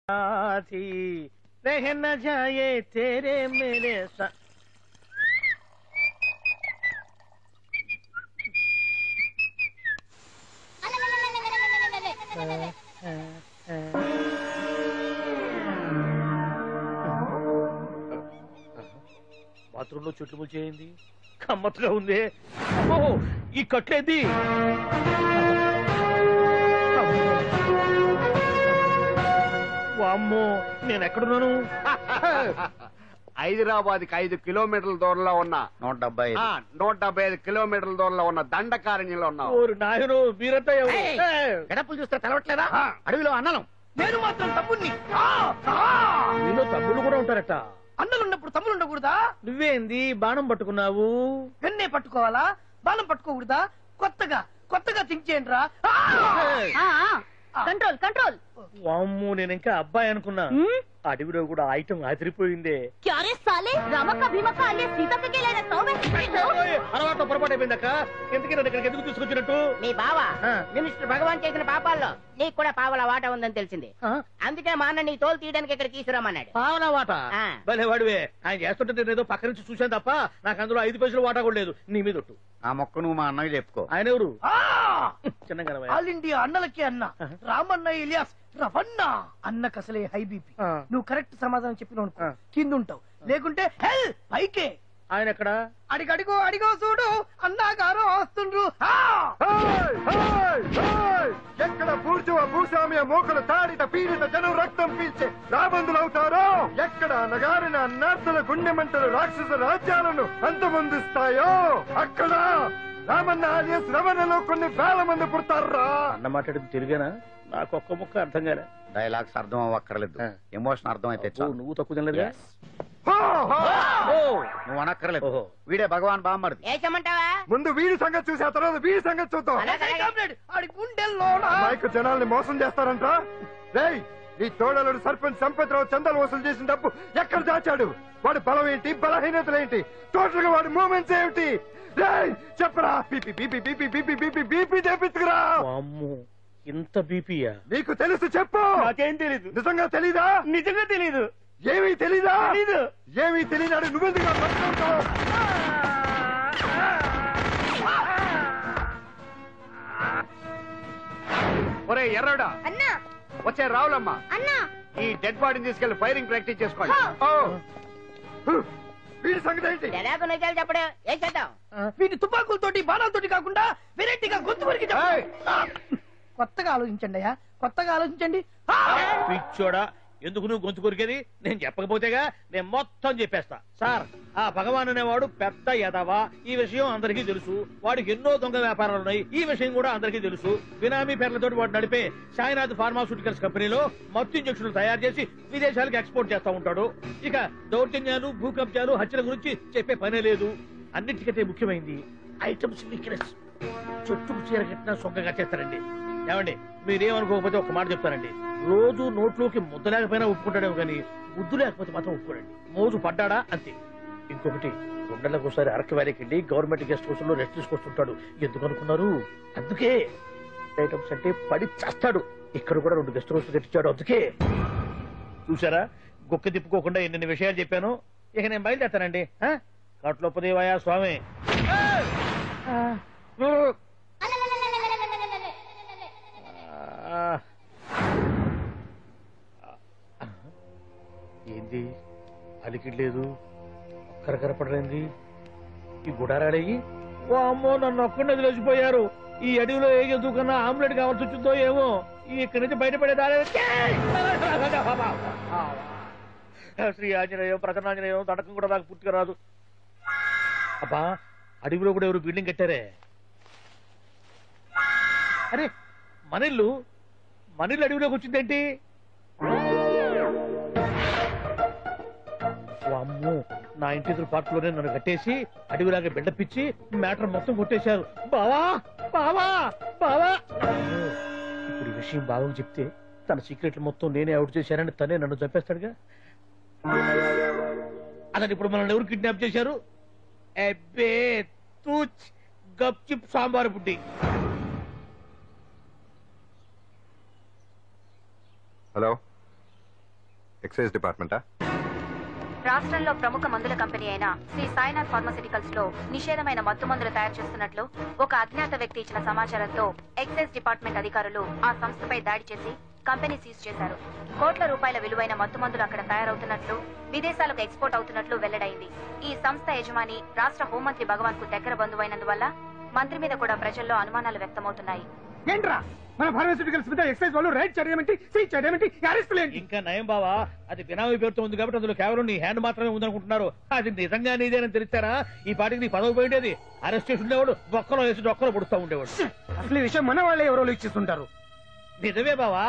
रह न जाए तेरे मेरे साथ। బాత్రూమ్ లో చెట్లు ముచ్చేయింది, కమ్మత్తుగా ఉంది. ఓహో, ఈ కట్లేది? వామ్మో, నేను ఎక్కడున్నాను? హైదరాబాద్ కి 5 కిలోమీటర్ల దూరంలో ఉన్న 175 కిలోమీటర్ల దూరంలో ఉన్న దండకారణ్యంలో ఉన్నావు. నాయను మీరంతా గడపలు చూస్తే తెలవట్లేదా? అడవిలో అన్నలం. నేను మాత్రం తమ్ముణ్ణి. మీలో తమ్ముళ్ళు కూడా ఉంటారట. అన్నలున్నప్పుడు తమ్ముడు ఉండకూడదా? నువ్వేంది బాణం పట్టుకున్నావు? వెన్నే పట్టుకోవాలా, బాణం పట్టుకోకూడదా? కొత్తగా కొత్తగా థింక్ చేయండి రా. Control control. వామ్మో, నేను ఇంకా అబ్బాయి అనుకున్నా. అడవిలో కూడా ఐటమ్ ఆదిరిపోయిందే. క్యారే సాలే, రమక్క భీమక్క అనే సీతక్కకి లేన సౌమే. అలవాటు పొరపాటు అయిపోయిందక్క. ఎందుకు నన్ను ఇక్కడికి ఎందుకు తీసుకొచ్చినట్టు? మీ బావ మినిస్టర్ భగవాన్ చేసిన పాపాల్లో నీకు కూడా పావల వాట ఉందని తెలిసింది. అందుకే మా అన్న నీ తోలు తీయడానికి ఇక్కడ తీసుకురామన్నాడు. పావలా వాట? భలే వాడివే. ఆయన చేస్తుంటే నేను ఏదో పక్క నుంచి చూశాను తప్ప నాకు అందులో 5 పైసలు వాటా కూడా లేదు. నీ మీద ఒట్టు. ఆ మొక్క నువ్వు మా అన్నకి చెప్పుకో. ఆయన ఎవరు? చిన్నగా ఆల్ ఇండియా అన్నలకి అన్న రామన్న ఇలియాస్ రవన్న. అన్నకు అసలే హై బీపీ. నువ్వు కరెక్ట్ సమాధానం చెప్పిన కింద ఉంటావు, లేకుంటే హెల్ పైకే. ఆయన ఎక్కడ? అడిగడిగో అడిగో చూడు, అన్నగారు వస్తుండ్రు. ఎక్కడ పూర్చువ భూస్వామ్య మోకలు తాడిత పీడిత జనం రక్తం పీల్చే రాబందులవుతారో, ఎక్కడ నగారిన నర్సుల గుండె మంటలు రాక్షస రాజ్యాలను అంతమొందిస్తాయో, అక్కడ రామన్న ఆలియస్ రవణలో కొన్ని వేల మంది పుడతారా. అన్న మాట్లాడింది తెలుగేనా? నాకు ఒక్క ముక్క అర్థం కాలే. డైలాగ్స్ అర్థం అవ్వక్కర్లేదు, ఎమోషన్ అర్థం అయితే నువ్వు తక్కువ తినలేదుగా? నువ్వు అనక్కర్లేదు. వీడే భగవాన్ బామ్మర్ది. ఏమంటావా? ముందు వీడి సంగతి చూసి ఆ తర్వాత వీడి సంగతి చూద్దాం. మైకు జనాల్ని మోసం చేస్తారంట. రేయ్, నీ తోడలుడు సర్పంచ్ సంపత్రావు చందాలు వసూలు చేసిన డబ్బు ఎక్కడ దాచాడు? వాడి బలం ఏంటి, బలహీనతలు ఏంటి, టోటల్ గా వాడి మూమెంట్స్ ఏమిటి? రేయ్ చెప్పరా. BP BP BP BP BP BP చేపించుకురా. ఇంత బీపీయా? నీకు తెలుసు చెప్పు. నాకేం తెలీదు. నిజంగా తెలీదా? నిజంగా తెలీదు. ఏమీ తెలీదా? తెలీదు. ఏమీ తెలియనాడు నువ్వెందుకు పట్టుకుంటావు? ఒరే ఎర్రడా, అన్నా వచ్చే రావులమ్మ, అన్నా ఈ డెడ్ బాడీని తీసుకెళ్లి ఫైరింగ్ ప్రాక్టీస్ చేసుకోండి. వీడి సంగతి ఏంటి? ఎలాగో నిజాలు చెప్పడు. ఏం చేద్దాం? వీటి తుపాకులతోటి బాణాలతోటి కాకుండా వెరైటీగా గొంతు వరకు కొత్తగా ఆలోచించండి అయ్యా, కొత్తగా ఆలోచించండి. పిచ్చోడా, ఎందుకు నువ్వు గొంతు కొరికేది? నేను చెప్పకపోతేగా నేను మొత్తం చెప్పేస్తా. సార్, ఆ భగవాన్ అనేవాడు పెద్ద యదవా, ఈ విషయం అందరికీ తెలుసు. వాడికి ఎన్నో దొంగ వ్యాపారాలు ఉన్నాయి, ఈ విషయం కూడా అందరికీ తెలుసు. బినామీ పేర్లతో వాడు నడిపే సాయినాథ్ ఫార్మాస్యూటికల్స్ కంపెనీలో మత్తు ఇంజక్షన్లు తయారు చేసి విదేశాలకు ఎక్స్పోర్ట్ చేస్తా ఉంటాడు. ఇక దౌర్జన్యాలు, భూకబ్జాలు, హత్యల గురించి చెప్పే పనే లేదు. అన్నిటికంటే ముఖ్యమైంది ఐటమ్స్ వీక్నెస్. చెట్టుకు చీర కట్టినా సొంగగా చేస్తారండి. ఏమండి, మీరేమనుకోకపోతే ఒక మాట చెప్తానండి. రోజు నోట్లోకి ముద్ద లేకపోయినా ఒప్పుకుంటాడేమో కానీ ముద్దు లేకపోతే మాత్రం ఒప్పుకోడండి. మోజు పడ్డాడా అంతే. ఇంకొకటి, 2 నెలలకోసారి అరకు వ్యాలీకి వెళ్ళి గవర్నమెంట్ గెస్ట్ హౌస్ లో రెస్ట్ తీసుకొస్తుంటాడు. ఎందుకు అనుకున్నారు? అందుకే. ఐటమ్స్ అంటే పడి చేస్తాడు. ఇక్కడ కూడా 2 గెస్ట్ హౌస్ కట్టించాడు. అందుకే. చూసారా, గుక్క తిప్పుకోకుండా ఎన్ని విషయాలు చెప్పాను. ఇక నేను బయలుదేరుతానండి. కట్లోపదేవయా స్వామి. ఏంది అలికిడ్లేదు, కరకరపడలేంది ఈ గుడారాడయ్యి? ఓ అమ్మో, నన్ను ఒక్కడిని వదిలేసిపోయారు. ఈ అడవిలో ఏ జంతువుకన్నా ఆమ్లెట్ కావాల్సి వచ్చిందో ఏమో. ఇక్కడి నుంచి బయటపడేదారే. శ్రీ ఆంజనేయం, ప్రసన్నాంజనేయం, తడకం కూడా నాకు పూర్తిగా రాదు. అబ్బా, అడవిలో కూడా ఎవరు బిల్డింగ్ కట్టారే? అరే, మనిల్లు అడవిలోకి వచ్చిందేంటి? అమ్మో, నా ఇంటి ఎదురు పార్కులోనే నన్ను కట్టేసి అడవిలాగా బిడ్డపిచ్చి మ్యాటర్ మొత్తం కొట్టేశారు. బావా బావా బావా. ఇప్పుడు ఈ విషయం బావకు చెప్తే తన సీక్రెట్లు మొత్తం నేనే అవుట్ చేశానని తనే నన్ను చంపేస్తాడుగా. అతను ఇప్పుడు మనల్ని ఎవరు కిడ్నాప్ చేశారు? అబ్బే తూచ్ గప్ చిప్ సాంబారు బుడ్డి. హలో, ఎక్సైజ్ డిపార్ట్మెంటా? రాష్ట్రంలో ప్రముఖ మందుల కంపెనీ అయిన శ్రీ సాయినాథ్ ఫార్మాస్యూటికల్స్ లో నిషేధమైన మత్తు మందులు తయారు చేస్తున్నట్లు ఒక అజ్ఞాత వ్యక్తి ఇచ్చిన సమాచారంతో ఎక్సైజ్ డిపార్ట్మెంట్ అధికారులు ఆ సంస్థపై దాడి చేసి కంపెనీ సీజ్ చేశారు. కోట్ల రూపాయల విలువైన మత్తు మందులు అక్కడ తయారవుతున్నట్లు, విదేశాలకు ఎక్స్పోర్ట్ అవుతున్నట్లు వెల్లడైంది. ఈ సంస్థ యజమాని రాష్ట్ర హోంమంత్రి భగవాన్ కు దగ్గర బంధువైనందువల్ల మంత్రి మీద కూడా ప్రజల్లో అనుమానాలు వ్యక్తమవుతున్నాయి. ఏంట్రా మన ఫార్మాస్యూటికల్స్ మీద ఎక్సైజ్ వాళ్ళు రైడ్ చేయడమేంటి, సీజ్ చేయడమేంటి, అరెస్టులు ఏంటి? ఇంకా నయం బావా, అది బినామీ పేరుతో ఉంది కాబట్టి అందులో కేవలం నీ హ్యాండ్ మాత్రమే ఉందనుకుంటున్నారు. అది నిజంగా నీదేనని తెలిసారా ఈ పాటికి నీ పదవి పోయిండేది. అరెస్ట్ చేసి ఉండేవాడు, బొక్కలో వేసి డొక్కలో పుడుతూ ఉండేవాడు. అసలు ఈ విషయం మన వాళ్ళే ఎవరో ఇచ్చిస్తుంటారు. నిజమే బావా,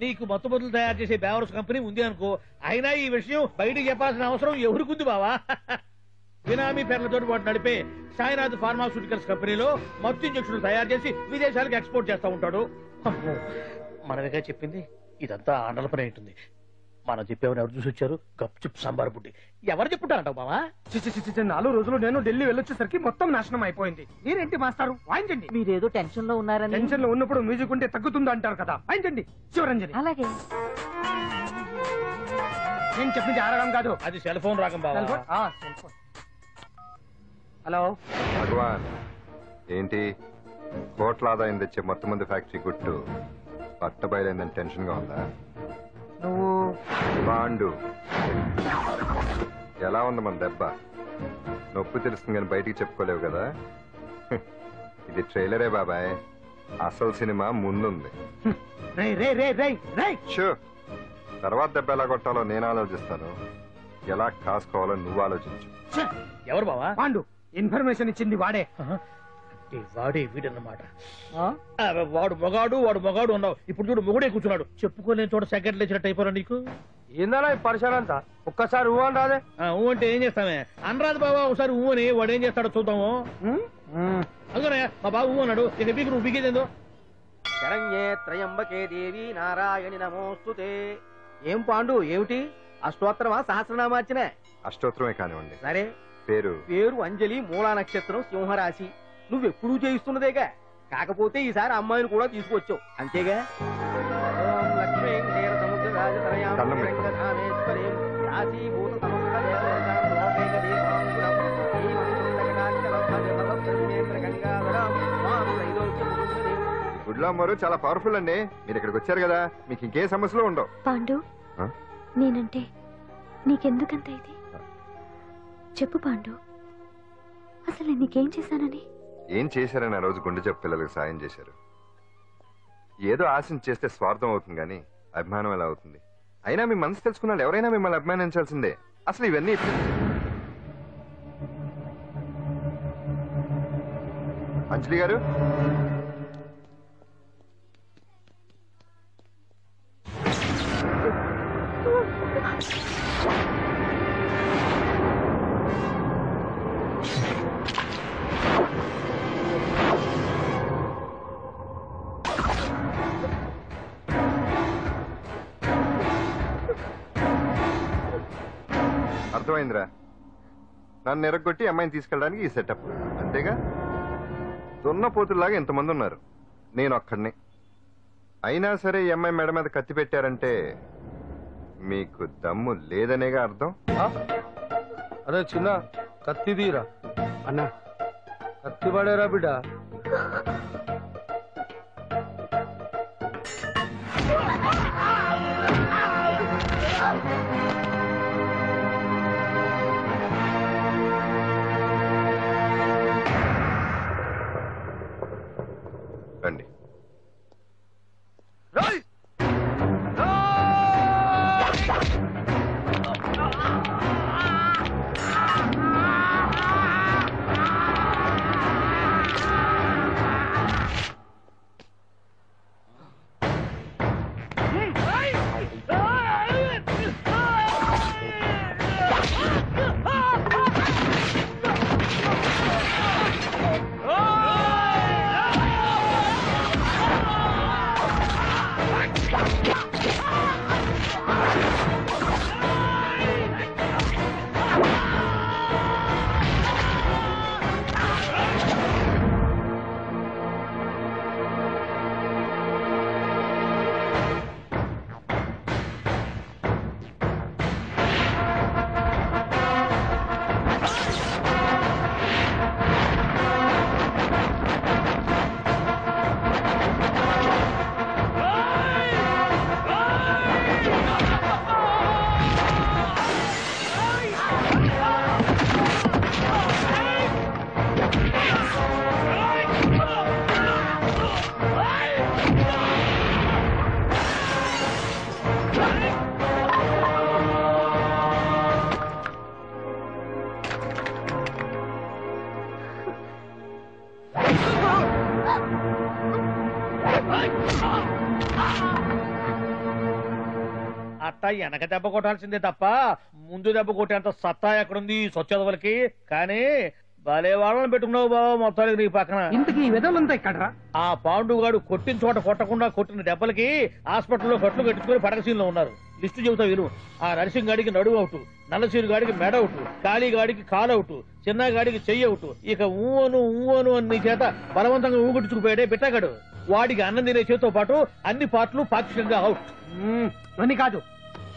నీకు మత్తు మందులు తయారు చేసే బేవర్స్ కంపెనీ ఉంది అనుకో, అయినా ఈ విషయం బయటికి చెప్పాల్సిన అవసరం ఎవరికుంది బావా? బినామీ పేర్లతో వాడు నడిపే సాయినాథ్ ఫార్మాస్యూటికల్స్ కంపెనీలో మత్తు ఇంజక్షన్లు తయారు చేసి విదేశాలకు ఎక్స్పోర్ట్ చేస్తా ఉంటాడు. మనదిగా చెప్పింది ఇదంతా ఆండల పని ఉంటుంది. మనం చెప్పేవని ఎవరు చూసి వచ్చారు? గప్చుప్ సాంబార్ బుడ్డి ఎవరు చెప్పుంటారంటావు బావా? 4 రోజులు నేను ఢిల్లీ వెళ్ళొచ్చేసరికి మొత్తం నాశనం అయిపోయింది. మీరేంటి మాస్టారు, వాయించండి. మీరేదో టెన్షన్ లో ఉన్నారని. టెన్షన్ లో ఉన్నప్పుడు మ్యూజిక్ ఉంటే తగ్గుతుందా అంటారు కదా, వాయించండి శివరంజని. అలాగే. నేను చెప్పింది ఆరాగం కాదు, అది సెల్ ఫోన్ రాగం బావా. Cell phone. హలో భగవాన్, ఏంటి కోట్ల ఆదాయం తెచ్చే మొత్తం మంది ఫ్యాక్టరీ గుట్టు పట్టబయలైందని టెన్షన్ గా ఉందా? నువ్వు బాండు ఎలా ఉంది మన దెబ్బ? నొప్పి తెలుస్తుంది కానీ బయటికి చెప్పుకోలేవు కదా. ఇది ట్రైలరే బాబాయ్, అసలు సినిమా ముందుంది. షూ, తర్వాత దెబ్బ ఎలా కొట్టాలో నేను ఆలోచిస్తాను, ఎలా కాసుకోవాలో నువ్వు ఆలోచించు. ఎవరు బావా? పాండు ఇన్ఫర్మేషన్ ఇచ్చింది వాడే. వాడే వీడన్నమాట. వాడు మొగాడు అన్నావు, ఇప్పుడు చూడు మొగుడే కూర్చున్నాడు. చెప్పుకోలేని చోట సెకండ్ లేచినట్టు అయిపోరా నీకు. ఏందన్నా పరిశానంతా ఒక్కసారి ఊ అని రాదే. ఊ అంటే ఏం చేస్తామే? అనరాదు బాబా, ఒకసారి ఊ అని. వాడు ఏం చేస్తాడో చూద్దాము. అందుకనే మా బాబు ఊ అన్నాడు, ఇక పీకు నువ్వు పీకేదేందో. శరణ్యే త్రయంబకే దేవి నారాయణి నమోస్తుతే. ఏం పాండు, ఏమిటి అష్టోత్తరమా సహస్రనామార్చన? అష్టోత్తరమే కానివ్వండి. సరే, పేరు అంజలి, మూలా నక్షత్రం, సింహరాశి. నువ్వెప్పుడూ చేయిస్తున్నదేగా, కాకపోతే ఈసారి అమ్మాయిని కూడా తీసుకొచ్చావు అంతేగా. ఓం లక్ష్మీ క్షీర సముద్ర రాజతనయాం రంగధామేశ్వరీం రాశీభూత సమస్త దేవతాం లోకైక దీపాంకురం గంగాధరం మాం త్రైలోక్యముద్రదే. గుడ్లో అమ్మరు చాలా పవర్ఫుల్ అండి. మీరు ఇక్కడికి వచ్చారు కదా, మీకు ఇంకే సమస్యలు ఉండవు. పాండు, నేనంటే నీకెందుకంత ఇది? చెప్పు పాండు, అసలు నీకేం చేశానని? ఏం చేశారని ఆ రోజు గుండె జబ్బు పిల్లలకు సాయం చేశారు. ఏదో ఆశించి చేస్తే స్వార్థం అవుతుంది కానీ అభిమానం ఎలా అవుతుంది? అయినా మీ మనసు తెలుసుకున్నాడు ఎవరైనా మిమ్మల్ని అభిమానించాల్సిందే. అసలు ఇవన్నీ అంజలి గారు, అర్థమైందిరా. నన్ను ఎరగొట్టి అమ్మాయిని తీసుకెళ్ళడానికి ఈ సెటప్ అంతేగా? దున్నపోతుల్లాగా ఎంతమంది ఉన్నారు, నేను ఒక్కడిని. అయినా సరే ఈ అమ్మాయి మెడ మీద కత్తి పెట్టారంటే మీకు దమ్ము లేదనేగా అర్థం. అరే చిన్న కత్తి తీరా అన్నా, కత్తి పడేరా బిడ్డ. రండి. వెనక దెబ్బ కొట్టాల్సిందే తప్ప ముందు దెబ్బ కొట్టేంత సత్తా ఎక్కడుంది సొచ్చదవలకి. కానీ భలే వాళ్ళని పెట్టుకున్నావు బాబా మొత్తానికి నీ పక్కన. ఇంతకీ ఈ విధంగా ఇక్కడ ఆ పాండుగాడు కొట్టిన చోట కొట్టకుండా కొట్టిన దెబ్బలకి హాస్పిటల్లో కట్లు కట్టుకుని పడకసీన్లో ఉన్నారు. లిస్టు చెబుతా విను. ఆ నరసింగ్ గాడికి నడువు అవుట్, నల్లసీరు గాడికి మెడ అవుట్, కాళీ గాడికి కాలు అవుట్, చిన్న గాడికి చెయ్యి అవుట్. ఇక ఊవను అని నీ చేత బలవంతంగా ఊగుట్టుకుపోయాడే బిట్టగాడు. వాడికి అన్నం తినే చేతితో పాటు అన్ని పాటలు పాక్షికంగా అవుట్. అని కాదు,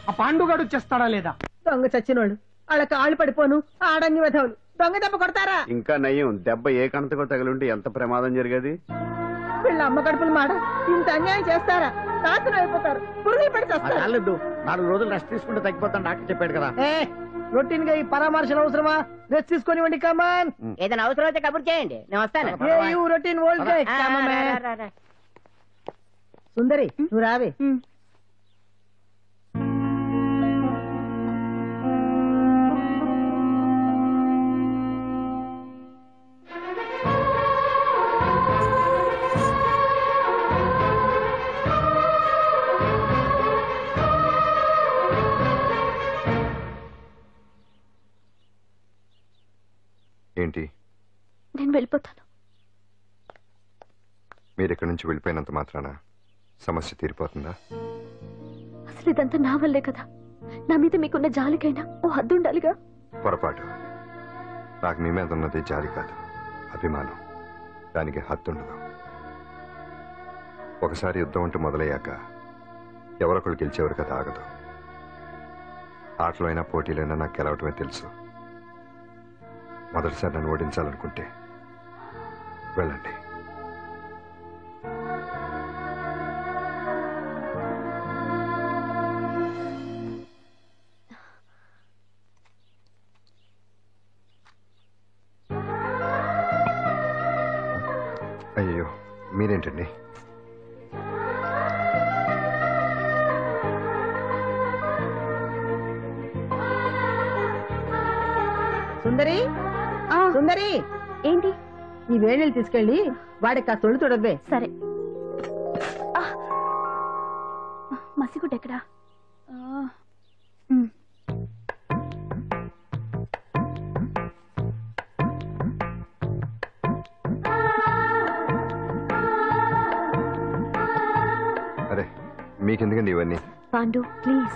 ఆ పాండుగాడు చేస్తాడా లేదా? దొంగ చచ్చినోళ్ళు వాళ్ళ కాళ్ళు పడిపోను ఆడంగి వెధవులు దొంగ దెబ్బ కొడతారా? ఇంకా నయ్యం, దెబ్బ ఏ కణతకు తగిలింటే ఎంత ప్రమాదం జరిగేది. వీళ్ళ అమ్మ కడుపుల మాట ఇంత అన్యాయం చేస్తారా? నాశనం అయిపోతారు, పురుగులు పడి చేస్తారు. 4 రోజులు రెస్ట్ తీసుకుంటే తగ్గిపోతాను డాక్టర్ చెప్పాడు కదా. రొటీన్ గా ఈ పరామర్శలు అవసరమా? రెస్ట్ తీసుకొని కమాన్. ఏదైనా అవసరం అయితే కబుర్ చేయండి, నేను వస్తాను. Routine old guy. సుందరి నువ్వు రావే. ఏంటి? నేను వెళ్ళిపోతాను. మీరు ఇక్కడి నుంచి వెళ్ళిపోయినంత మాత్రాన సమస్య తీరిపోతుందా? అసలు ఇదంతా నా వల్లే కదా. నా మీద మీకున్న జాలికైనా ఓ హద్దు ఉండాలిగా. పొరపాటు. నాకు మీ మీద ఉన్నది జాలి కాదు, అభిమానం. దానికి హద్దుండదు. ఒకసారి యుద్ధం అంటూ మొదలయ్యాక ఎవరొకరు గెలిచేవారు కదా ఆగదు. ఆటలో అయినా పోటీలైనా నాకు గెలవటమే తెలుసు. మొదటిసారి నన్ను ఓడించాలనుకుంటే వెళ్ళండి. అయ్యో మీరేంటండి? సుందరి సుందరి, ఏంటి? ఈ వేణీళ్ళు తీసుకెళ్ళి వాడికి ఆ తొలి తొడవే. సరే. మసిగుడ్డ ఎక్కడా? అరే మీకెందుకండి ఇవన్నీ? పాండు ప్లీజ్.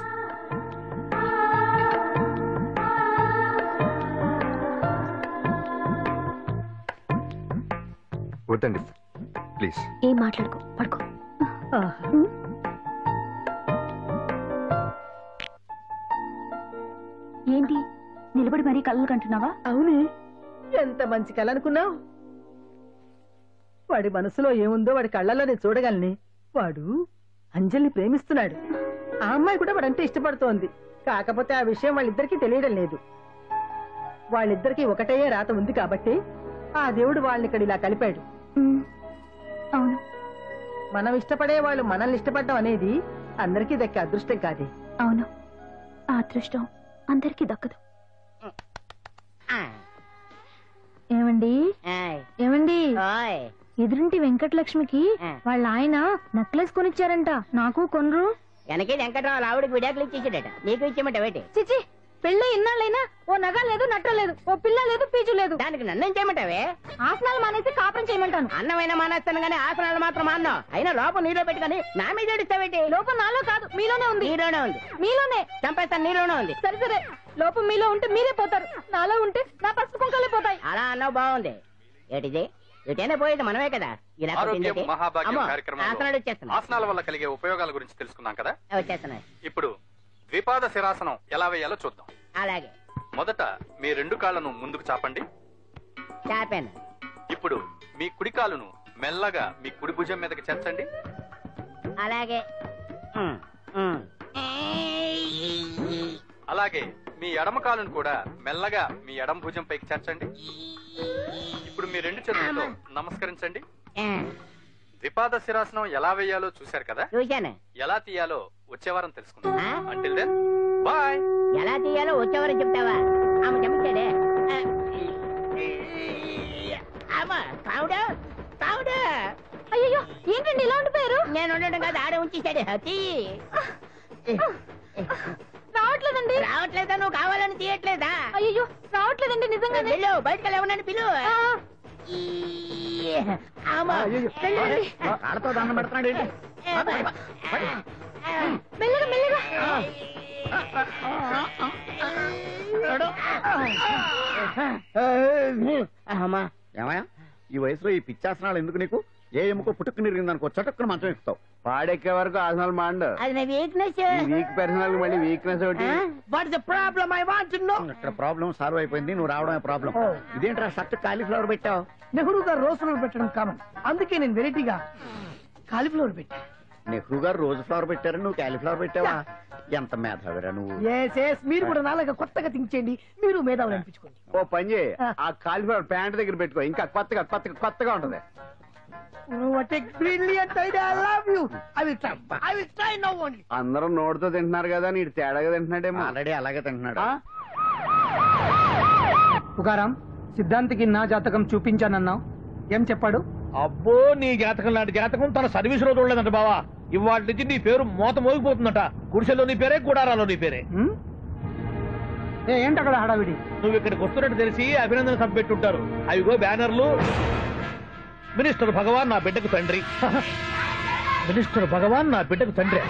వద్దండి ప్లీజ్. ఏం మాట్లాడుకో, పడుకో. ఏంటి నిలబడి మరీ కళ్ళు కంటున్నావా? అవునే, ఎంత మంచి కళ అనుకున్నావు. వాడి మనసులో ఏముందో వాడి కళ్ళల్లో నేను చూడగలని. వాడు అంజలిని ప్రేమిస్తున్నాడు. ఆ అమ్మాయి కూడా వాడంటే ఇష్టపడుతోంది. కాకపోతే ఆ విషయం వాళ్ళిద్దరికీ తెలియడం లేదు. వాళ్ళిద్దరికీ ఒకటే రాత ఉంది కాబట్టి ఆ దేవుడు వాళ్ళని ఇక్కడ ఇలా కలిపాడు. అవును, మనం ఇష్టపడే వాళ్ళు మనల్ని ఇష్టపడడం అనేది అందరికీ దక్కే అదృష్టం కాదే. అవును, ఆ అదృష్టం అందరికీ దక్కదు. ఏమండి ఏమండి, ఎదురింటి వెంకటలక్ష్మికి వాళ్ళ ఆయన నెక్లెస్ కొనిచ్చారంట. నాకు కొనరు? వెనకే వెంకటరావు ఆవిడకి విడాకులు ఇచ్చేసాడట, నీకు ఇచ్చేమంట వేటి? చిచి, పెళ్ళి ఇన్నాళ్ళైనా ఓ నగ లేదు, నట్ట లేదు, ఓ పిల్ల లేదు, పీచు లేదు. దానికి నన్నేం చేయమంటావే? ఆసనాలు మానేసి కాపురం చేయమంటాను. అన్నమైనా మానేస్తాను గానీ ఆసనాలు మాత్రం మాన్నా. అయినా లోపం నీలో పెట్టుకుని నా మీద ఏడుస్తావేటి? లోపం నాలో కాదు, మీలోనే ఉంది. నీలోనే ఉంది. మీలోనే చంపేస్తాను, నీలోనే ఉంది. సరే సరే, లోపం మీలో ఉంటే మీరే పోతారు, నాలో ఉంటే నా పసుపు కుంకలే పోతాయి. అలా అన్నావు, బాగుంది. ఏటిది? ఎటైనా పోయేది మనమే కదా. ఇలా ఆరోగ్యం మహాభాగ్యం కార్యక్రమంలో ఆసనాలు వచ్చేస్తున్నాయి. ఆసనాల వల్ల కలిగే ఉపయోగాల గురించి తెలుసుకున్నాం కదా. వచ్చేస్తున్నాయి. ఇప్పుడు ద్విపాద శిరాసనం ఎలా వేయాలో చూద్దాం. అలాగే. మొదట మీ 2 కాళ్లను ముందుకు చాపండి. చాపాను. ఇప్పుడు మీ కుడి కాలును మెల్లగా మీ కుడి భుజం మీదకి చేర్చండి. అలాగే. అలాగే మీ ఎడమ కాలును కూడా మెల్లగా మీ ఎడమ భుజం పైకి చేర్చండి. ఇప్పుడు మీ 2 చేతులతో నమస్కరించండి. ద్విపాద శిరాసనం ఎలా వేయాలో చూశారు కదా. చూశాను. ఎలా తీయాలో వచ్చే వారం తెలుసుకుందాం. Until then bye. ఎలా తీయాలో వచ్చేవారని చెప్తావా? ఆమె చెప్తాడే. అయ్యో, ఏంటండి ఇలా ఉండిపోయారు? నేను ఉండడం కాదు, ఆడే ఉంచేసాడు. రావట్లేదండి. రావట్లేదా? నువ్వు కావాలని తీయట్లేదా? అయ్యో రావట్లేదండి నిజంగా. వెళ్ళు, బయటకు ఎవరన్నా పిలు. ఆడతో దండం పెడుతున్నాడు ఏంటి? మెల్లగా మెల్లగా. ఏమయ్యా ఈ వయసులో ఈ పిచ్చాసనాలు ఎందుకు నీకు? ఏ ఎముకో పుట్టుకు నిరిగిందనుకో చటుక్కున మంచం ఎక్కుతావు. పాడెక్కే వరకు ఆసనాలు మాండు. అది నా వీక్నెస్. వీక్ పర్సనల్ మళ్ళీ వీక్నెస్ ఒకటి. What the problem? I want to know. ఇక్కడ ప్రాబ్లం సాల్వ్ అయిపోయింది, నువ్వు రావడమే ప్రాబ్లం. ఇదేంట్రా షర్ట్ కాలీఫ్లవర్ పెట్టావు? నెహ్రూ గారు రోజ్ ఫ్లవర్ పెట్టడం కామన్, అందుకే నేను వెరైటీగా కాలీఫ్లవర్ పెట్టా. నెహ్రూ గారు రోజు ఫ్లవర్ పెట్టారు, నువ్వు కాలీఫ్లవర్ పెట్టావా? ఎంత మేధావిరా నువ్వు. మీరు కూడా నాలాగా కొత్తగా థింక్ చేయండి, మీరు మేధావులు అనిపించుకోండి. ఓ పని చేయి, ఆ కాలీఫ్లవర్ ప్యాంట్ దగ్గర పెట్టుకో, ఇంకా కొత్తగా ఉంటది. What a brilliant idea! I love you. I will try now only. అందరూ నోటితో తింటున్నారు కదా, నీడు తేడాగా తింటున్నాడేమో. ఆల్రెడీ అలాగే తింటున్నాడు. పుకారాం, సిద్ధాంతికి నా జాతకం చూపించానన్నావు, ఏం చెప్పాడు? అబ్బో నీ జాతకం లాంటి జాతకం తన సర్వీస్ లో చూడలేదంట బావా. ఇవాళ నుంచి నీ పేరు మోత మోగిపోతుందట. గుడిసెలో నీ పేరే, గుడారాలో నీ పేరే. ఏంటి అక్కడ హడావిడి? నువ్వు ఇక్కడికి వస్తున్నట్టు తెలిసి అభినందన సభ పెట్టుంటారు. అవిగో బ్యానర్లు. మినిస్టర్ భగవాన్ నా బిడ్డకు తండ్రి. మినిస్టర్ భగవాన్ నా బిడ్డకు తండ్రి.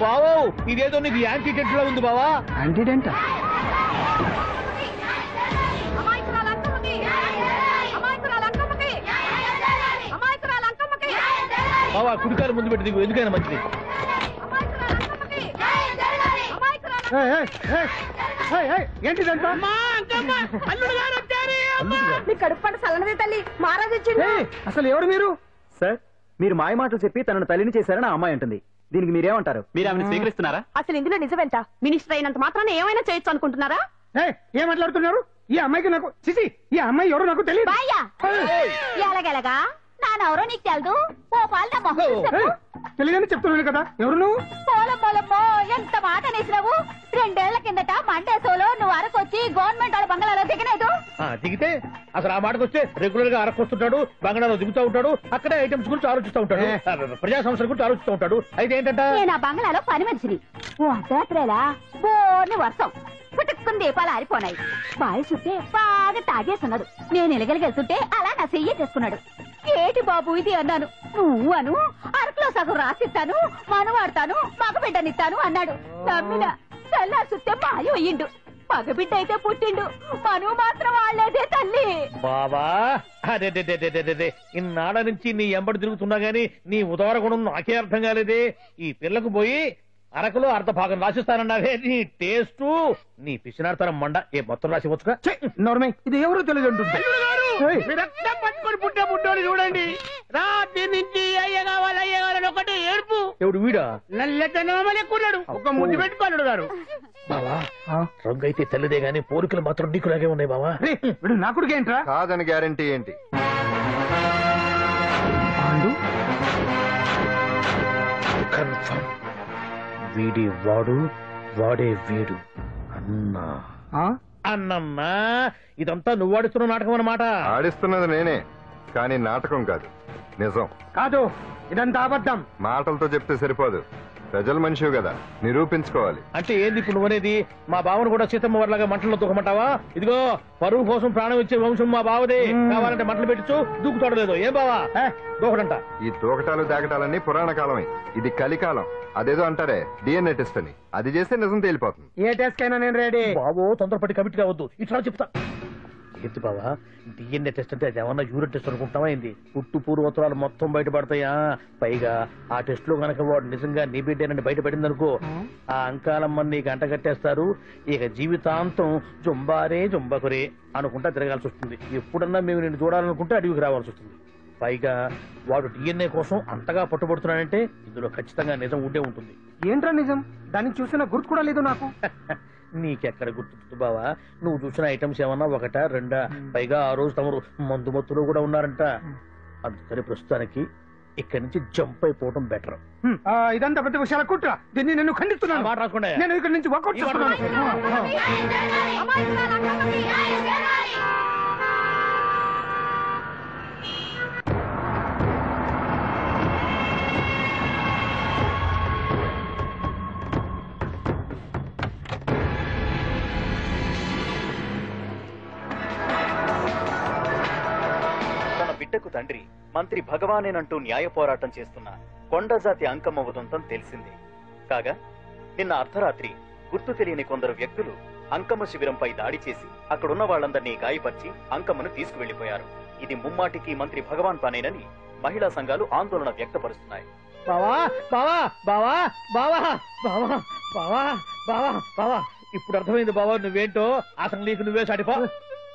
బావో ఇదేదో నీకు యాంటీడెంట్ లో ఉంది బావా. యాంటీడెంట్? బావా కుడికారు ముందు పెట్టి దిగు, ఎందుకైనా మంచిది. ఏంటిదంట? మీ కడుపు పంట చల్లనది తల్లి, మహారాజు వచ్చిండు. అసలు ఎవరు మీరు? సార్, మీరు మాయ మాటలు చెప్పి తనను తల్లిని చేశారని ఆ అమ్మాయి అంటుంది. దీనికి మీరేమంటారు? మీరు ఆమెను స్వీకరిస్తున్నారా? అసలు ఇందులో నిజమేంట? మినిస్టర్ అయినంత మాత్రాన్ని ఏమైనా చేయొచ్చు అనుకుంటున్నారా? ఏం మాట్లాడుతున్నారు? ఈ అమ్మాయికి నాకు చిసి, ఈ అమ్మాయి ఎవరో నాకు తెలియదు. ఎలాగెలగా నానెవరో నీకు తెలదు. ఓ పాలు తెలియదని చెప్తున్నాను కదా, ఎవరు నువ్వు? పోలమ్మో ఎంత మాట అనేసినావు. 2 ఏళ్ల కిందట మండేసోలో నువ్వు అరకొచ్చి గవర్నమెంట్ వాళ్ళ బంగాళాలో దిగలేదు. దిగితే అసలు ఆ మాటకు వస్తే రెగ్యులర్ గా అరకొస్తుంటాడు, బంగాళాలో దిగుతూ ఉంటాడు, అక్కడే ఐటమ్స్ గురించి ఆలోచిస్తూ ఉంటాడు, ప్రజా సంస్థల గురించి ఆలోచిస్తూ ఉంటాడు. అయితే ఏంటంటే నేను ఆ బంగాళాలో పని మనిషిని. ఓ అర్ధరాత్రేలా బోర్ని వర్షం పుట్టుకుని దీపాలు ఆరిపోనాయి. బావి చుట్టే బాగా తాగేస్తున్నాడు. నేను ఎలగలిగెళ్తుంటే అలా నా చెయ్యి చేసుకున్నాడు. ఏటి బాబు ఇది అన్నాను. నువ్వు అను, అరకులో సగం రాసిస్తాను, మనవాడతాను, మగబిడ్డనిస్తాను అన్నాడు. నమ్మిన తెల్లారి చూస్తే మాయం అయ్యిండు. మగబిడ్డ అయితే పుట్టిండు, మనువు మాత్రం వాళ్ళేదే తల్లి. బాబా అదే ఇన్నాళ్ళ నుంచి నీ ఎంబడి తిరుగుతున్నా గానీ నీ ఉదార గుణం నాకే అర్థం కాలేదే. ఈ పిల్లకు పోయి అరకులో అర్ధ భాగం రాసిస్తానన్నావే. నీ టేస్ట్, నీ పిచ్చినాడతనం మండ. ఏ మొత్తం రాసి వచ్చుగా. ఇది ఎవరో తెలియదు. పట్టుకొని పుట్టే పుట్టోని చూడండి. రాత్రి నుంచి అయ్య కావాలని ఒకటి ఏడుపు. ఎవడు వీడా? నల్లెక్కున్నాడు, ఒక ముద్దు పెట్టుకున్నాడు గారు. బావా రంగు అయితే తెల్లదే గానీ పోలికలు మాత్రం నీకులాగే ఉన్నాయి బావా. వీడు నా కొడుకు ఏంట్రా? కాదని గ్యారంటీ ఏంటి? కన్ఫర్మ్ వీడి వాడు, వాడే వీడు. అన్నా అన్నమ్మా, ఇదంతా నువ్వు ఆడిస్తున్న నాటకం అన్నమాట. ఆడిస్తున్నది నేనే, కానీ నాటకం కాదు, నిజం కాదు. ఇదంతా అబద్ధం. మాటలతో చెప్తే సరిపోదు, ప్రజల మనిషివి కదా, నిరూపించుకోవాలి. అంటే ఏంది ఇప్పుడు నువ్వనేది? మా బావను కూడా సీతమ్మ వారిలాగా మంటల్లో దూకమంటావా? ఇదిగో పరువు కోసం ప్రాణం ఇచ్చే వంశం మా బావదే. కావాలంటే మంటలు పెట్టచ్చు, దూకుతాడలేదు. ఏం బావా దూకడంట? ఈ దూకటాలు దాకటాలన్నీ పురాణ కాలమే, ఇది కలికాలం. అదేదో అంటారే డిఎన్ఏ టెస్ట్ అని, అది చేస్తే నిజం తేలిపోతుంది. ఏ టెస్ట్ కైనా నేను రెడీ. బాబో తొందరపడి కమిట్ కావద్దు, ఇట్లా చెప్తా. ఏంటి బావా డిఎన్ఏ టెస్ట్ అంటే అది ఏమన్నా యూరిన్ టెస్ట్ అనుకుంటావా ఏంది? పుట్టు పూర్వోత్తరాలు మొత్తం బయటపడతాయా? పైగా ఆ టెస్ట్ లో గనక వాడు నిజంగా నీ బిడ్డేనని బయటపడింది అనుకో, ఆ అంకాలమ్మని నీకు అంట కట్టేస్తారు. ఇక జీవితాంతం జుంబారే జుంబకురే అనుకుంటా తిరగాల్సి వస్తుంది. ఎప్పుడన్నా మేము నిన్ను చూడాలనుకుంటే అడవికి రావాల్సి వస్తుంది. పైగా వాడు డిఎన్ఏ కోసం అంతగా పట్టుబడుతున్నాడంటే ఇందులో ఖచ్చితంగా నిజం ఉండే ఉంటుంది. ఏంట్రా నిజం? దాన్ని చూసిన గుర్తు కూడా లేదు నాకు. నీకెక్కడ గుర్తుంది బావా? నువ్వు చూసిన ఐటమ్స్ ఏమన్నా ఒకటా రెండా? పైగా ఆ రోజు తమరు మందు మత్తులో కూడా ఉన్నారంట. అందుకని ప్రస్తుతానికి ఇక్కడి నుంచి జంప్ అయిపోవడం బెటర్. ఇదంతా పెద్ద విషయాల కుట్ర, దీన్ని నేను ఖండిస్తున్నాను. మాట రాకుండా నేను ఇక్కడి నుంచి వర్కౌట్ చేస్తున్నాను. బిడ్డకు తండ్రి మంత్రి భగవానేనంటూ న్యాయ పోరాటం చేస్తున్న కొండజాతి అంకమ్మ ఉదంతం తెలిసింది. కాగా నిన్న అర్ధరాత్రి గుర్తు తెలియని కొందరు వ్యక్తులు అంకమ్మ శిబిరంపై దాడి చేసి అక్కడున్న వాళ్లందరినీ గాయపరిచి అంకమ్మను తీసుకువెళ్లిపోయారు. ఇది ముమ్మాటికి మంత్రి భగవాన్ పనేనని మహిళా సంఘాలు ఆందోళన వ్యక్తపరుస్తున్నాయి. బావా బావా బావా బావా బావా బావా బావా బావా ఇప్పుడు అర్థమైంది బావా నువ్వేంటో. అసలు నీకు నువ్వే సాటిపో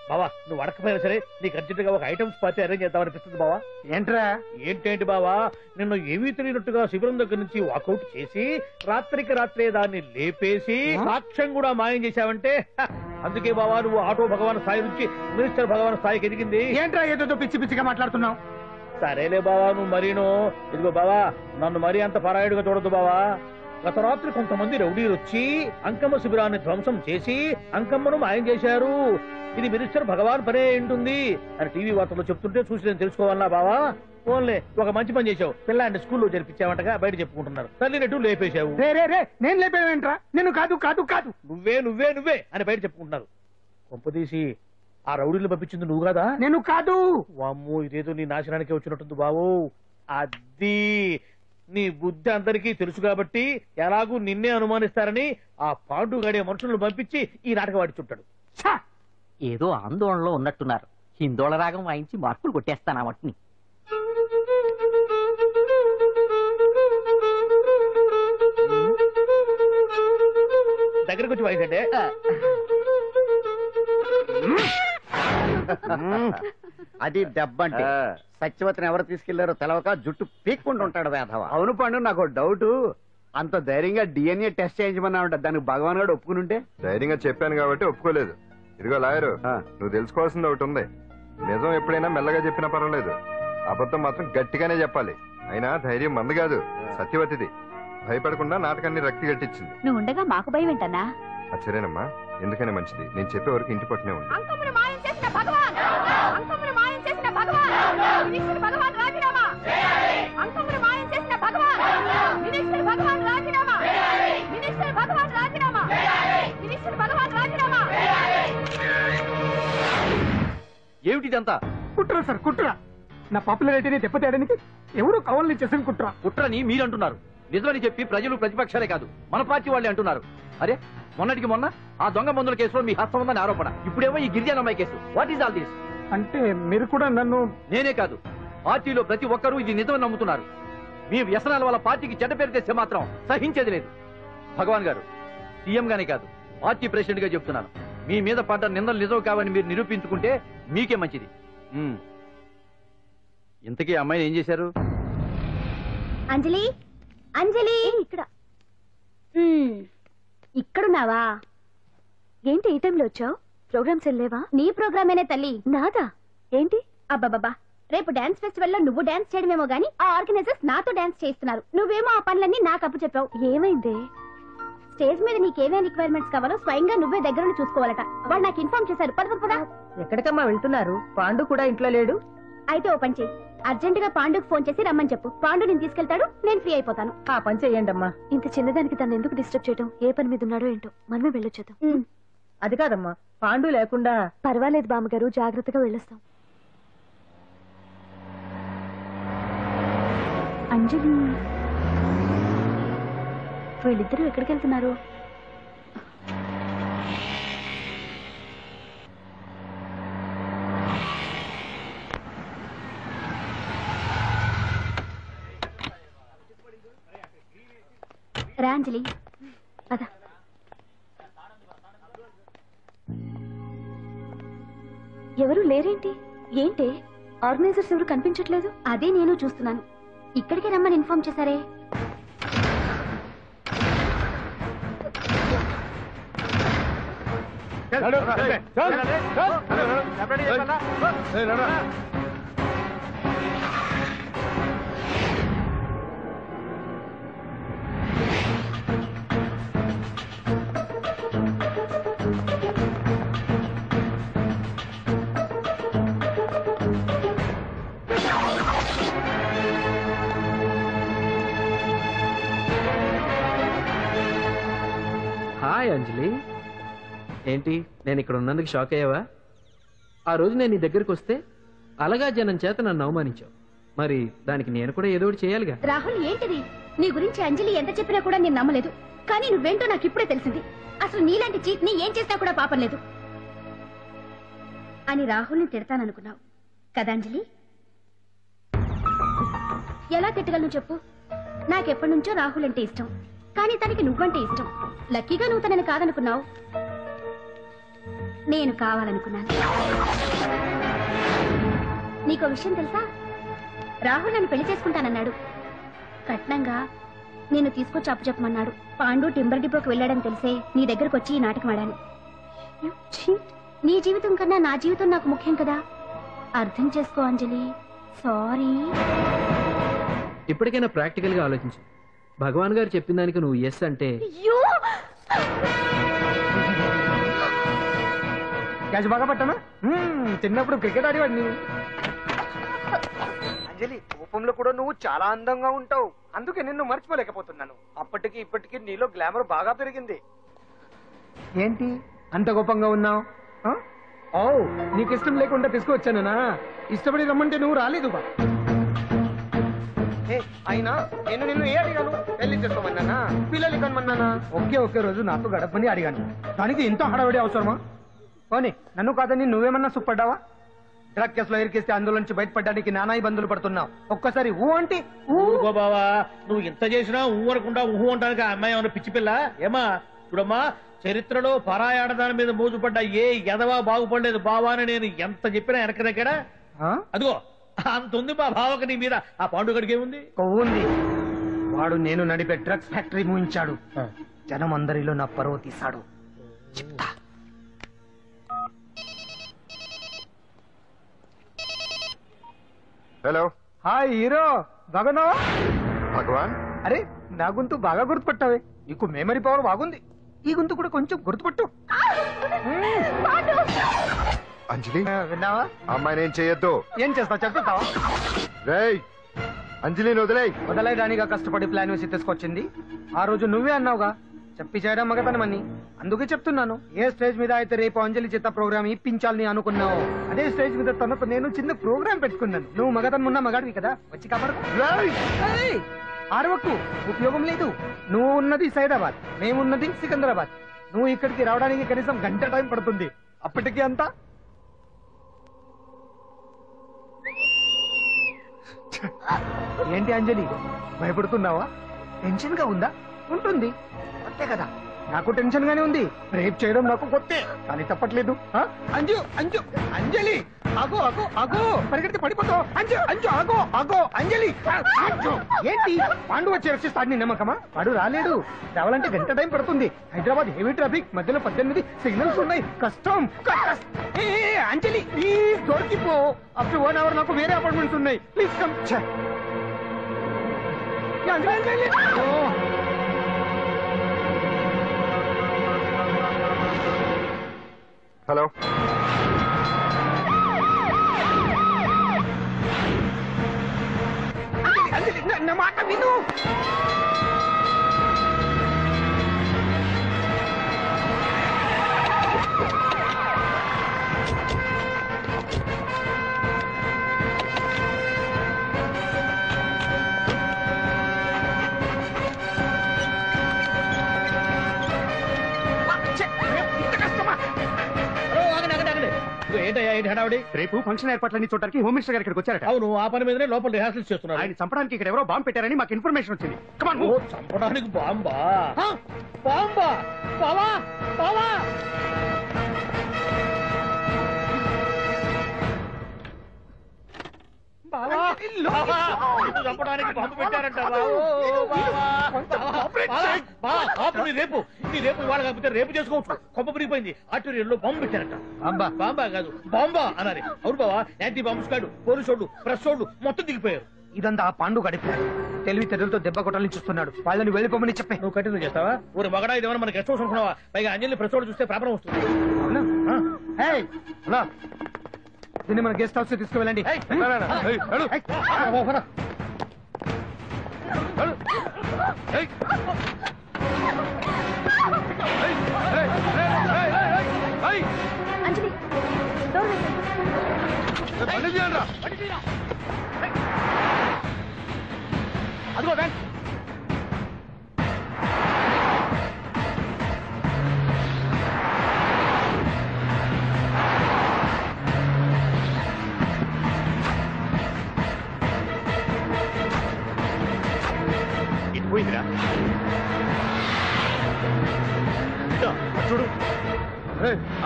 బావా. నువ్వు అడకపోయినా సరే నీకు అర్జెంట్ గా ఒక ఐటమ్స్ పార్టీ అరేంజ్ చేద్దామనిపిస్తుంది బావా. ఏంట్రా? ఏంటేంటి బావా, నిన్ను ఏమీ తెలియనట్టుగా శిబిరం దగ్గర నుంచి వాకౌట్ చేసి రాత్రికి రాత్రే దాన్ని లేపేసి సాక్ష్యం కూడా మాయం చేశావంటే అందుకే బావా నువ్వు ఆటో భగవాన్ స్థాయి నుంచి మినిస్టర్ భగవాన్ స్థాయికి ఎదిగింది. ఏంట్రా ఏదో పిచ్చి పిచ్చిగా మాట్లాడుతున్నావు? సరేలే బావా నువ్వు మరీను. ఇదిగో బావా నన్ను మరీ అంత పరాయుడుగా చూడద్దు బావా. గత రాత్రి కొంతమంది రౌడీలు వచ్చి అంకమ్మ శిబిరాన్ని ధ్వంసం చేసి అంకమ్మను మాయం చేశారు. ఇది మినిస్టర్ భగవాన్ పనే ఉంటుంది అని టీవీ వార్తల్లో చెప్తుంటే చూసి నేను తెలుసుకోవాలా బావా. ఓన్లే ఒక మంచి పని చేశావు, పిల్లాన్ని స్కూల్లో జరిపించావంటగా బయట చెప్పుకుంటున్నారు. తల్లినట్టు లేపేశావు. నేను లేపేవేంట్రా? నేను కాదు కాదు కాదు నువ్వే నువ్వే నువ్వే అని బయట చెప్పుకుంటున్నారు. కొంపదీసి ఆ రౌడీలు పంపించింది నువ్వు కాదా? నేను కాదు. వామ్మో ఇదేదో నీ నాశనానికి వచ్చినట్టుంది బావు. అది నీ బుద్ధి అందరికీ తెలుసు కాబట్టి ఎలాగూ నిన్నే అనుమానిస్తారని ఆ పాండు గడే మనుషులను పంపించి ఈ నాటకం ఆడిచుంటాడు. ఏదో ఆందోళనలో ఉన్నట్టున్నారు. హిందోళ రాగం వాయించి మార్కులు కొట్టేస్తాను ఆ మట్టిని. దగ్గరకు వచ్చి వాయించండి. అది దెబ్బంటే. సత్యవతిని ఎవరు తీసుకెళ్లారో తెలవక జుట్టు పీక్కుంటూ ఉంటాడు వేధవ. అవును పండు, నాకు డౌట్. అంత ధైర్యంగా డిఎన్ఏ టెస్ట్ చేయించమన్నా ఉంటా, దానికి భగవాన్ గారు ఒప్పుకుని ఉంటే. ధైర్యంగా చెప్పాను కాబట్టి ఒప్పుకోలేదు. ఇదిగో లాయరు, నువ్వు తెలుసుకోవాల్సింది ఒకటి ఉంది. నిజం ఎప్పుడైనా మెల్లగా చెప్పినా పర్వాలేదు, అబద్ధం మాత్రం గట్టిగానే చెప్పాలి. అయినా ధైర్యం మంది కాదు, సత్యవతిది. భయపడకుండా నాటకాన్ని రక్తి గట్టించింది. నువ్వు ఉండగా మాకు భయం ఏంటన్నా? సరేనమ్మా, ఎందుకనే మంచిది. నేను చెప్పే వరకు ఇంటి పట్టునే ఉంది. ఏమిటిదంతా? కుట్ర సార్, కుట్ర. నా పాపులారిటీని దెబ్బతేయడానికి ఎవరు కావాలని చేసిన కుట్ర. కుట్రని మీరంటున్నారు. నిజమని చెప్పి ప్రజలు ప్రతిపక్షాలే కాదు మన పార్టీ వాళ్ళే అంటున్నారు. అరే మొన్నటికి మొన్న ఆ దొంగ మందుల కేసులో మీ హస్తం ఉందని ఆరోపణ, ఇప్పుడేమో ఈ గిరిజన అమ్మాయి case. What is all this? అంటే మీరు కూడా నన్ను... నేనే కాదు, పార్టీలో ప్రతి ఒక్కరూ ఇది నిజమని నమ్ముతున్నారు. మీ వ్యసనాల వల్ల పార్టీకి చెడ్డ పేరు తెస్తే మాత్రం సహించేది లేదు. భగవాన్ గారు, సీఎం గానే కాదు పార్టీ ప్రెసిడెంట్ గా చెప్తున్నాను, మీ మీద పడ్డ నిందలు నిజం కావని మీరు నిరూపించుకుంటే మీకే మంచిది. ఇంతకీ అమ్మాయిని ఏం చేశారు? అంజలి, అంజలి ఇక్కడ ఇక్కడున్నావా? ఏంటి ఈ టైంలో వచ్చావు? ప్రోగ్రామ్స్ వెళ్ళేవా? నీ ప్రోగ్రామేనే తల్లి. నాదా? ఏంటి? అబ్బాబాబా, రేపు డాన్స్ ఫెస్టివల్ లో నువ్వు డాన్స్ చేయడమేమో గానీ ఆ ఆర్గనైజర్స్ నాతో డాన్స్ చేస్తున్నారు. నువ్వేమో ఆ పనులన్నీ నాకు అప్పు చెప్పావు. ఏమైంది? స్టేజ్ మీద నీకేమేం రిక్వైర్మెంట్స్ కావాలో స్వయంగా నువ్వే దగ్గర చూసుకోవాలట. వాళ్ళు నాకు ఇన్ఫార్మ్ చేశారు. పద. ఎక్కడికమ్మా వెళ్తున్నారు? పాండు కూడా ఇంట్లో లేడు. అయితే ఓ పని చేయి, అర్జెంట్ గా పాండుకు ఫోన్ చేసి రమ్మని చెప్పు. పాండు నేను తీసుకెళ్తాడు, నేను ఫ్రీ అయిపోతాను. ఆ పని చెయ్యండి అమ్మా. ఇంత చిన్నదానికి తను ఎందుకు డిస్టర్బ్ చేయడం? ఏ పని మీద ఉన్నాడో ఏంటో, మనమే వెళ్ళొచ్చేద్దాం. అది కాదమ్మా, పాండు లేకుండా... పర్వాలేదు బామ్మగారు, జాగ్రత్తగా వెళ్ళొస్తాం. అంజలి, వీళ్ళిద్దరూ ఎక్కడికి వెళ్తున్నారు? రా అంజలి, అదా. ఎవరు లేరేంటి? ఏంటి ఆర్గనైజర్స్ ఎవరు కనిపించట్లేదు? అదే నేను చూస్తున్నాను. ఇక్కడికే రమ్మని ఇన్ఫార్మ్ చేశారే. హాయ్ అంజలి, ఏంటి నేను ఇక్కడ ఉన్నందుకు షాక్ అయ్యావా? ఆ రోజు నేను నీ దగ్గరికి వస్తే అలగా జనం చేత నన్ను అవమానించావు. మరి దానికి నేను కూడా ఏదో ఒకటి చేయాలిగా. రాహుల్ ఏంటిది? నీ గురించి అంజలి ఎంత చెప్పినా కూడా నేను నమ్మలేదు. కానీ నువ్వేంటో నాకు ఇప్పుడే తెలిసింది. అసలు నీలాంటి చీట్ ని ఏం చేసినా కూడా పాపం లేదు అని రాహుల్ని తిడతాననుకున్నావు కదా అంజలి? ఎలా తిట్టగలను చెప్పు? నాకెప్పటి నుంచో రాహుల్ అంటే ఇష్టం, కానీ తనకి నువ్వంటే ఇష్టం. లక్కీగా నువ్వు తనని కాదనుకున్నావు, నేను కావాలనుకున్నాను. నీకో విషయం తెలుసా? రాహుల్ నన్ను పెళ్లి చేసుకుంటానన్నాడు. కట్నంగా నేను తీసుకొచ్చి అప్పు చెప్పమన్నాడు. పాండు టింబర్ డిపోకి వెళ్ళాడని తెలిసే నీ దగ్గరకు వచ్చి ఈ నాటకం ఆడాను. నీ జీవితం కన్నా నా జీవితం నాకు ముఖ్యం కదా, అర్థం చేసుకో అంజలి. సారీ. ఇప్పటికైనా ప్రాక్టికల్ గా ఆలోచించు. భగవాన్ గారు చెప్పిన దానికి నువ్వు ఎస్ అంటే క్యాచ్ బాగా పట్టానా? చిన్నప్పుడు క్రికెట్ ఆడేవాడిని. అంజలి, కోపంలో కూడా నువ్వు చాలా అందంగా ఉంటావు, అందుకే నిన్ను మర్చిపోలేకపోతున్నాను. అప్పటికి ఇప్పటికి నీలో గ్లామర్ బాగా పెరిగింది. ఏంటి అంత కోపంగా ఉన్నావు? ఓ, నీకు ఇష్టం లేకుండా తీసుకువచ్చానా? ఇష్టపడి రమ్మంటే నువ్వు రాలేదు. అయినా నేను నిన్ను ఏ అడిగాను? పెళ్లి చేసుకోమన్నానా, పిల్లలు కనమన్నానా? ఒకే రోజు నాతో గడపని అడిగాను, దానికి ఇంత హడావిడి అవసరమా? పోనీ నన్ను కాదని నువ్వేమన్నా సుప్పడ్డావా? డ్రగ్ కేసులో ఇరికిస్తే అందులో నుంచి బయటపడడానికి నానా ఇబ్బందులు పడుతున్నావు. ఒక్కసారి ఊ అంటే ఊరుకో బావా, నువ్వు ఇంత చేసినా ఊ అనకుండా ఊహు అంటానికి ఆ అమ్మాయి ఏమన్నా పిచ్చి పిల్ల? ఏమా చూడమ్మా, చరిత్రలో పరాయాడదాని మీద మోజుపడ్డ ఏ ఎదవా బాగుపడలేదు బావా అని నేను ఎంత చెప్పినా వెనక దగ్గర. అదిగో అంత ఉంది మా బావకు నీ మీద. ఆ పాండుగడికి ఏముంది? ఉంది. వాడు నేను నడిపే డ్రగ్స్ ఫ్యాక్టరీ మూయించాడు. జనం అందరిలో నా పరువు తీశాడు. చెప్తా. హలో, హాయ్ హీరో, బాగున్నావా? భగవాన్, అరే నా గొంతు బాగా గుర్తుపట్టావే. నీకు మెమరీ పవర్ బాగుంది. ఈ గొంతు కూడా కొంచెం గుర్తుపట్టు. అంజలి, విన్నావా? అమ్మాయి నేను చేయొద్దు. ఏం చేస్తావు చెప్తావా? రేయ్, అంజలిని వదలైదానిగా కష్టపడి ప్లాన్ వేసి తీసుకొచ్చింది. ఆ రోజు నువ్వే అన్నావుగా చెప్పి చేయడం మగతనమని. అందుకే చెప్తున్నాను. ఏ స్టేజ్ మీద అయితే రేపు అంజలి చేత ప్రోగ్రామ్ ఇప్పించాలని అనుకున్నావు, అదే స్టేజ్ మీద తనకు నేను చిన్న ప్రోగ్రామ్ పెట్టుకున్నాను. నువ్వు మగతనం ఉన్న మగాడివి కదా, వచ్చి కాపాడు. ఆరవకు, ఉపయోగం లేదు. నువ్వు ఉన్నది సైదాబాద్, మేమున్నది సికింద్రాబాద్. నువ్వు ఇక్కడికి రావడానికి కనీసం గంట టైం పడుతుంది. అప్పటికి అంతా ఏంటి అంజలి, భయపడుతున్నావా? టెన్షన్ గా ఉందా? ఉంటుంది, అంతే కదా. నాకు టెన్షన్ గానే ఉంది. రేప్ చేయడం నాకు కొత్తే, కానీ తప్పట్లేదు. అంజు అంజు అంజలి, ఆగో ఆగో ఆగో, పరిగెడితే పడిపోతావు. అంజు అంజు ఆగో ఆగో అంజలి. ఏంటి పాండు వచ్చి రక్షిస్తాడు నీ నమ్మకమా? వాడు రాలేడు. రావాలంటే గంట టైం పడుతుంది. హైదరాబాద్ హెవీ ట్రాఫిక్, మధ్యలో 18 సిగ్నల్స్ ఉన్నాయి, కష్టం. అంజలి ప్లీజ్ దొరికిపో. అప్పుడు 1 అవర్ నాకు వేరే అపార్ట్మెంట్స్ ఉన్నాయి. Please come. హలో, నా మాట విను. రేపు ఫంక్షన్ ఏర్పాట్లన్నీ చూడడానికి హోమ్ మినిస్టర్ గారు ఇక్కడికి వచ్చారట. అవును, ఆ పని మీదనే లోపల రిహార్సల్స్ చేస్తున్నారు. ఆయన చంపడానికి ఇక్కడ ఎవరో బాంబు పెట్టారని మాకు ఇన్ఫర్మేషన్ వచ్చింది. చంపడానికి బాంబా? బాంబా? బావా బావా, చంపడానికి బాంబు పెట్టారంట. రేపు ఇవాళ కాకపోతే రేపు చేసుకోవచ్చు. కొప్ప పెరిగిపోయింది. ఆర్టీరియల్లో బాంబు పెట్టారంట. బాంబా కాదు, బాంబా అన్నారు. అవును బావా, యాంటీ బాంబు స్క్వాడ్, పోలీసు వాళ్ళు, ప్రెస్ వాళ్ళు మొత్తం దిగిపోయారు. ఇదంతా ఆ పాండు గడిపారు. తెలివి తెరులతో దెబ్బ కొట్టాలని చూస్తున్నాడు. వాళ్ళని వెళ్ళిపోమని చెప్పే. నువ్వు కంటిన్యూ చేస్తావా? ఊరు మగడా ఇదేమన్నా మనకి గెస్ట్ హౌస్ అనుకున్నావా? పైగా అంజలి ప్రెస్ వాళ్ళు చూస్తే ప్రాబ్లం వస్తుంది. దీన్ని మన గెస్ట్ హౌస్ తీసుకువెళ్ళండి. అంజలి అదిగో బ్యాంక్. ఇది పోయిందిరా చూడు.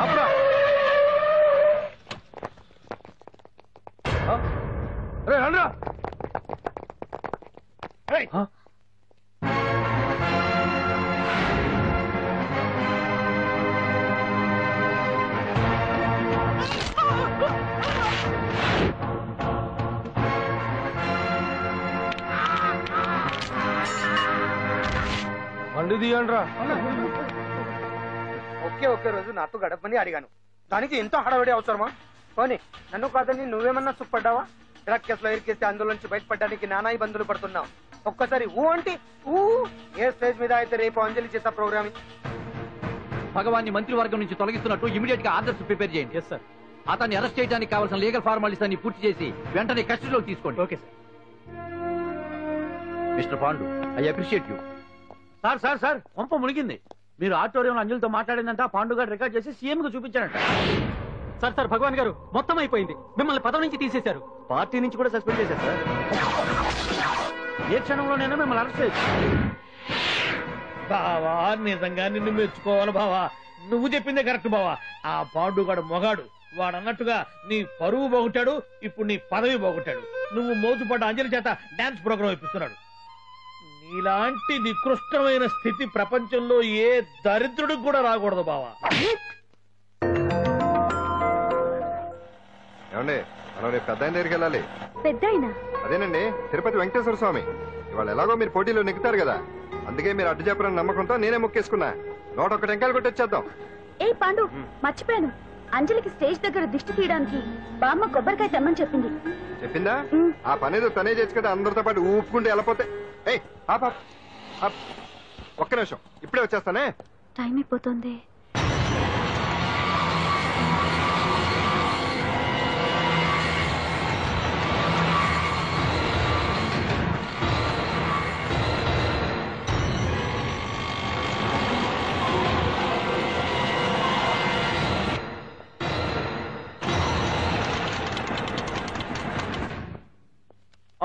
ఆపరా. రండ్రా. బండి తీయండ్రా. ఒకే రోజు నాతో గడపని అడిగాను, దానికి ఎంతో హడావిడి అవసరమా? పోనీ నన్ను కాదని నువ్వేమన్నా సుప్పడ్డావా? డ్రగ్ కేసులో ఇరికేస్తే అందులో నుంచి బయటపడడానికి నానా ఇబ్బందులు పడుతున్నావు. ఒక్కసారి ఊ అంటే ఊ. ఏ స్టేజ్ మీద అయితే రేపు అంజలి చేత ప్రోగ్రామ్ భగవాన్ని మంత్రివర్గం నుంచి తొలగిస్తున్నట్టు ఇమీడియట్ గా ఆర్డర్స్ ప్రిపేర్ చేయండి. సార్, అతన్ని అరెస్ట్ చేయడానికి కావాల్సిన లీగల్ ఫార్మాలిటీస్ అన్ని పూర్తి చేసి వెంటనే కస్టడీలోకి తీసుకోండి. Okay sir. Mister Pandu, I appreciate you. Sir sir sir పంప మునిగింది. మీరు ఆడిటోరియంలో అంజలితో మాట్లాడిందంట పాండు గారు రికార్డ్ చేసి సీఎం కు చూపించారంట. సార్ సార్ భగవాన్ గారు మొత్తం అయిపోయింది. మిమ్మల్ని పదవి నుంచి తీసేశారు. పార్టీ నుంచి కూడా సస్పెండ్ చేశారు సార్. ఏ క్షణంలోనైనా మిమ్మల్ని అరెస్ట్ చేయొచ్చు. బావా నిజంగా నిన్ను మెచ్చుకోవాలి బావా. నువ్వు చెప్పిందే కరెక్ట్ బావా. ఆ పాండుగాడు మొగాడు. వాడన్నట్టుగా నీ పరువు పోగొట్టాడు, ఇప్పుడు నీ పదవి పోగొట్టాడు. నువ్వు మోతుపడ్డ అంజలి చేత డాన్స్ ప్రోగ్రాం ఇప్పిస్తున్నాడు. నీలాంటి నికృష్టమైన స్థితి ప్రపంచంలో ఏ దరిద్రుడికి కూడా రాకూడదు బావా. ఏమండి, మనం రేపు పెద్ద ఆయన దగ్గరికి వెళ్ళాలి. పెద్దాయనా? అదేనండి, తిరుపతి వెంకటేశ్వర స్వామి. ఇవాళ ఎలాగో మీరు పోటీలో నెగ్గుతారు కదా, అందుకే మీరు అడ్డు చెప్పరని నమ్మకంతో నేనే మొక్కేసుకున్నా. 101 టెంకాయలు కొట్టొచ్చేద్దాం. ఏ పాండు, మర్చిపోయాను. అంజలికి స్టేజ్ దగ్గర దిష్టి తీయడానికి బామ్మ కొబ్బరికాయ తెమ్మని చెప్పింది. చెప్పిందా? ఆ పనేదో తనే చేయొచ్చు కదా, అందరితో పాటు ఊపుకుంటే వెళ్ళపోతే. ఏయ్ ఒక్క నిమిషం, ఇప్పుడే వచ్చేస్తానే. టైం అయిపోతుంది.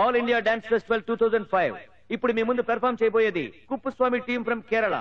All India dance festival 2005. ఇప్పుడు మీ ముందు పెర్ఫార్మ్ చేయబోయేది కుప్పుస్వామి టీం ఫ్రమ్ కేరళ.